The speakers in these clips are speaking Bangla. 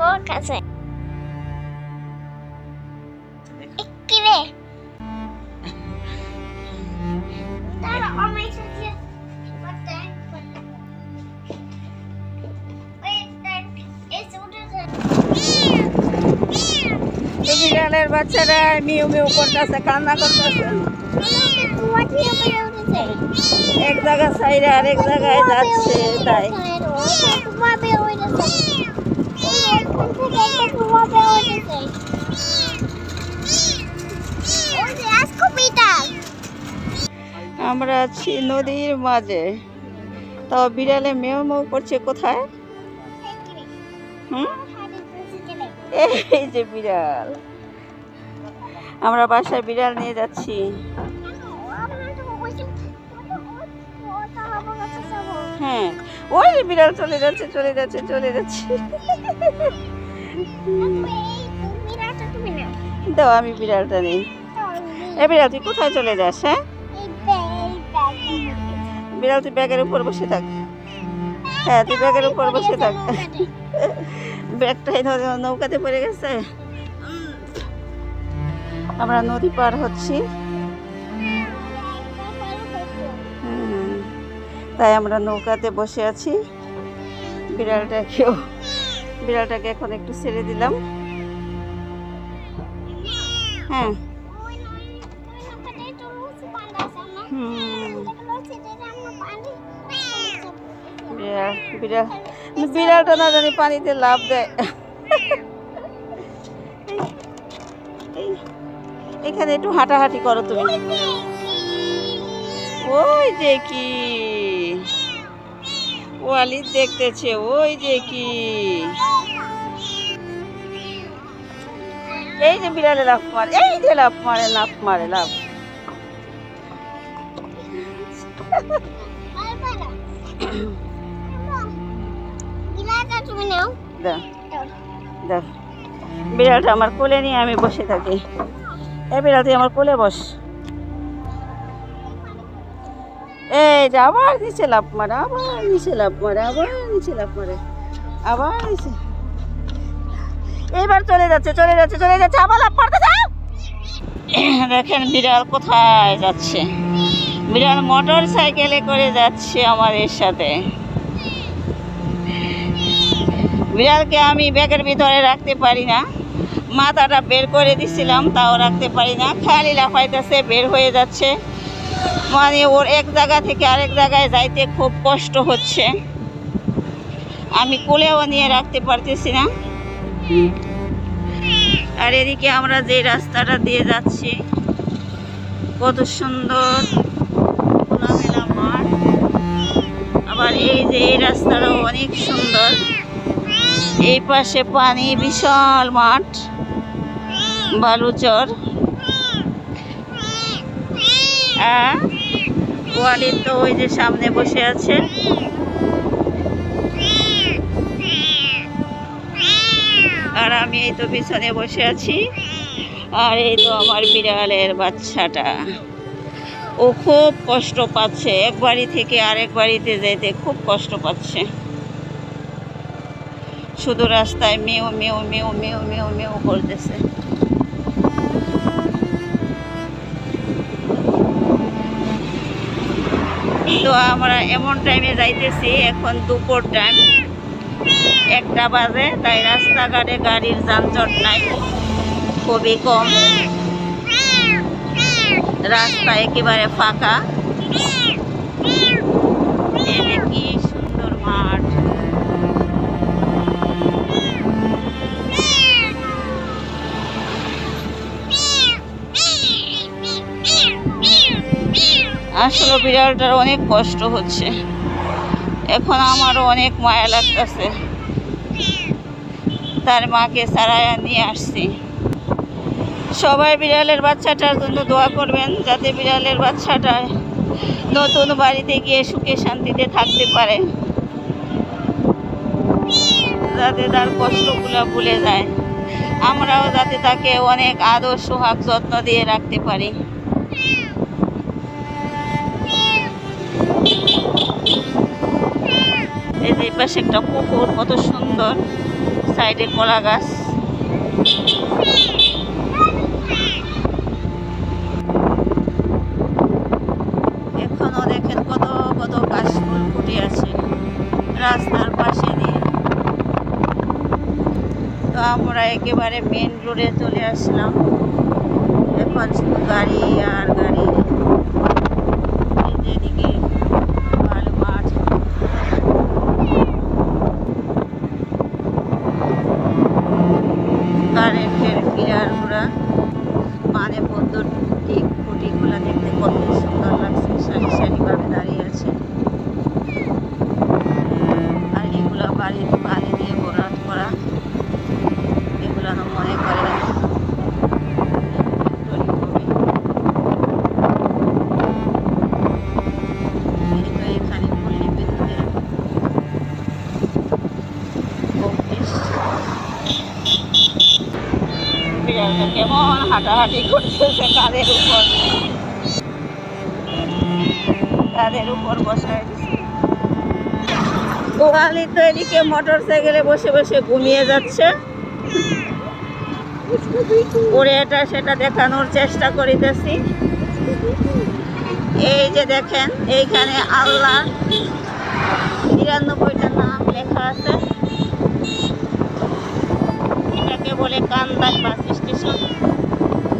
ওর কাছে কি রে তার আমি সাথে বিড়ালের বাচ্চারা মিউ মিউ করতেছে, কান্না করতেছে। এক জায়গা সাইডে আরেক জায়গায় যাচ্ছে, তাই আমরা আছি নদীর মাঝে। তাও বিড়ালে মেউ মেউ করছে কোথায়? এই যে বিড়াল, আমরা বাসায় বিড়াল নিয়ে যাচ্ছি। হ্যাঁ, ওই বিড়াল চলে যাচ্ছে চলে যাচ্ছে চলে যাচ্ছে। দাও আমি বিড়ালটা নেই। এ বিড়াল তুই কোথায় চলে যাস? হ্যাঁ বিড়াল তুই ব্যাগের উপর বসে থাক। হ্যাঁ তুই ব্যাগের উপর বসে থাক। ব্যাগটাই নৌকাতে পড়ে গেছে। আমরা নদী পার হচ্ছি, তাই আমরা নৌকাতে বসে আছি। বিড়ালটাকে এখন একটু ছেড়ে দিলাম। হ্যাঁ বিড়ালটা না জানি পানিতে লাফ দেয়। এখানে একটু হাঁটাহাঁটি করো তুমি। ওই যে কি ওয়ালিদ দেখতেছে, ওই যে কি এই যে বিড়ালে লাফ মারে, এই যে লাফ মারে লাফ মারে লাফ। বিড়ালটা আমার কোলে নিয়ে আমি বসে থাকি। এই বিড়াল তুই আমার কোলে বস। এই যে আবার নিচে লাফ মারে, আবার নিচে লাফ মারে, আবার নিচে লাফ মারে, আবার নিচে। এইবার চলে যাচ্ছে চলে যাচ্ছে চলে যাচ্ছে, আবার লাফ মারতে যাও। দেখেন বিড়াল কোথায় যাচ্ছে। বিড়াল মোটর সাইকেলে করে যাচ্ছে আমাদের সাথে। বিড়ালকে আমি ব্যাগের ভিতরে রাখতে পারি না, মাথাটা বের করে দিছিলাম তাও রাখতে পারি না, খালি লাফাইতেছে, বের হয়ে যাচ্ছে। মানে ওর এক জায়গা থেকে আরেক জায়গায় যাইতে খুব কষ্ট হচ্ছে। আমি কোলেও নিয়ে রাখতে পারতেছি না। আর এদিকে আমরা যে রাস্তাটা দিয়ে যাচ্ছি, কত সুন্দর খোলামেলা মাঠ। আবার এই যে এই রাস্তাটাও অনেক সুন্দর। এই পাশে পানি, বিশাল মাঠ, বালুচর। ওয়ালিদ তো ওই যে সামনে বসে আছে। আর আমি এই তো পিছনে বসে আছি। আর এই তো আমার বিড়ালের বাচ্চাটা, ও খুব কষ্ট পাচ্ছে। এক বাড়ি থেকে আরেক বাড়িতে যেতে খুব কষ্ট পাচ্ছে। শুধু রাস্তায় মেউ মেউ মেউ মেউ মেউ মেউ করতেছে। তো আমরা এমন টাইমে যাইতেছি, এখন দুপুর টাইম, 1টা বাজে, তাই রাস্তাঘাটে গাড়ির যানজট নাই, খুবই কম। রাস্তা একেবারে ফাঁকা। কি সুন্দর মাঠ। আসলে বিড়ালটার অনেক কষ্ট হচ্ছে। এখন আমারও অনেক মায়া লাগতেছে। তার মাকে ছাড়াইয়া নিয়ে আসছি। সবাই বিড়ালের বাচ্চাটার জন্য দোয়া করবেন, যাতে বিড়ালের বাচ্চাটা নতুন বাড়িতে গিয়ে সুখে শান্তিতে থাকতে পারে, যাতে তার কষ্টগুলো ভুলে যায়। আমরাও যাতে তাকে অনেক আদর সোহাগ যত্ন দিয়ে রাখতে পারি। এই যে পাশে একটা পুকুর, কত সুন্দর, সাইডে কলা গাছ। এখনো দেখেন কত কত কাশফুল ফুটে আছে রাস্তার পাশে দিয়ে। তো আমরা একেবারে মেন রোডে চলে আসলাম। এখন শুধু গাড়ি আর গাড়ি। যেদিকে ভালো মাঠ, কারেন্টের পিলারগুলা মানে বৈদ্যুতিক খুঁটিগুলা দেখতে কত সুন্দর লাগছে, সারি সারিভাবে দাঁড়িয়ে আছে। আর এগুলা বাড়ির বালি দিয়ে ভরাট করা। এগুলা মনে করে এখানে পল্লী বিদ্যুতের অফিস। বিড়ালটা কেমন হাঁটাহাঁটি করতেছে কাদের উপর বসায় দিচ্ছে। ওয়ালিদ তো এদিকে মোটর সাইকেলে বসে বসে ঘুমিয়ে যাচ্ছে। ওরে এটা সেটা দেখানোর চেষ্টা করিতেছি। এই যে দেখেন এইখানে আল্লাহ ৯৯টা নাম লেখা আছে। এটাকে বলে কান্দাই বাস স্টেশন।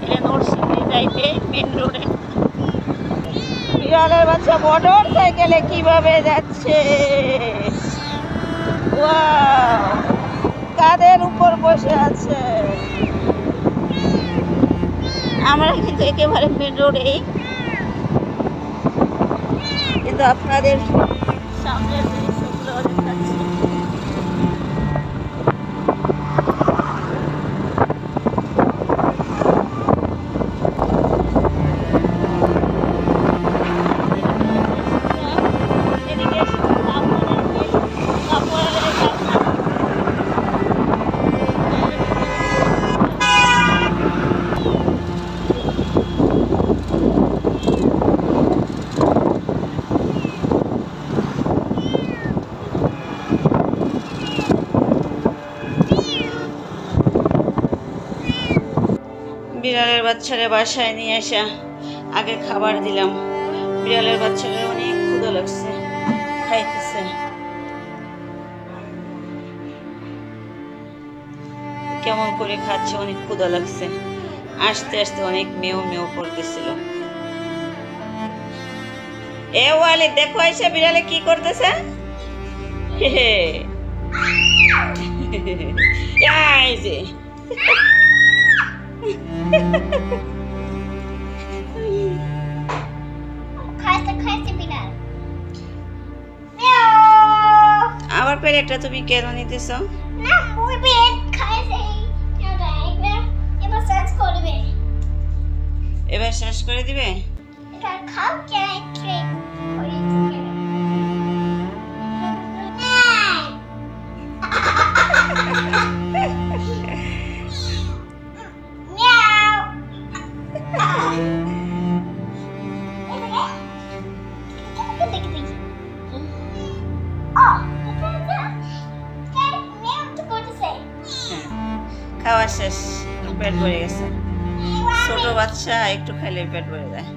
এটা নরসিংদী যাইতে মেন রোডে। বিড়ালের বাচ্চা মোটর সাইকেলে কিভাবে যাচ্ছে, ওয়াও! কাদের উপর বসে আছে। আমরা কিন্তু একেবারে মেন রোডেই, কিন্তু আপনাদের সামনের দৃশ্যগুলো দেখাচ্ছি। বিড়ালের বাচ্চারে বাসায় নিয়ে আসা আগে খাবার দিলাম। বিড়ালের বাচ্চারা অনেক ক্ষুধা লাগছে, খাইতেছে। কেমন করে খাচ্ছে, অনেক ক্ষুধা লাগছে। আস্তে আস্তে অনেক মেও মেও করতেছিল। এ ওয়ালিদ দেখো আইসা বিড়ালে কি করতেছে। এই যে আবার প্লেটটা তুমি কেন নিতেছ? না মুই পেট খাইছে। এবার শেষ করবে। এবার শেষ করে দিবে? এটা খাও কে কে ওই খাওয়া শেষ, পেট ভরে গেছে। ছোট বাচ্চা একটু খাইলে পেট ভরে যায়।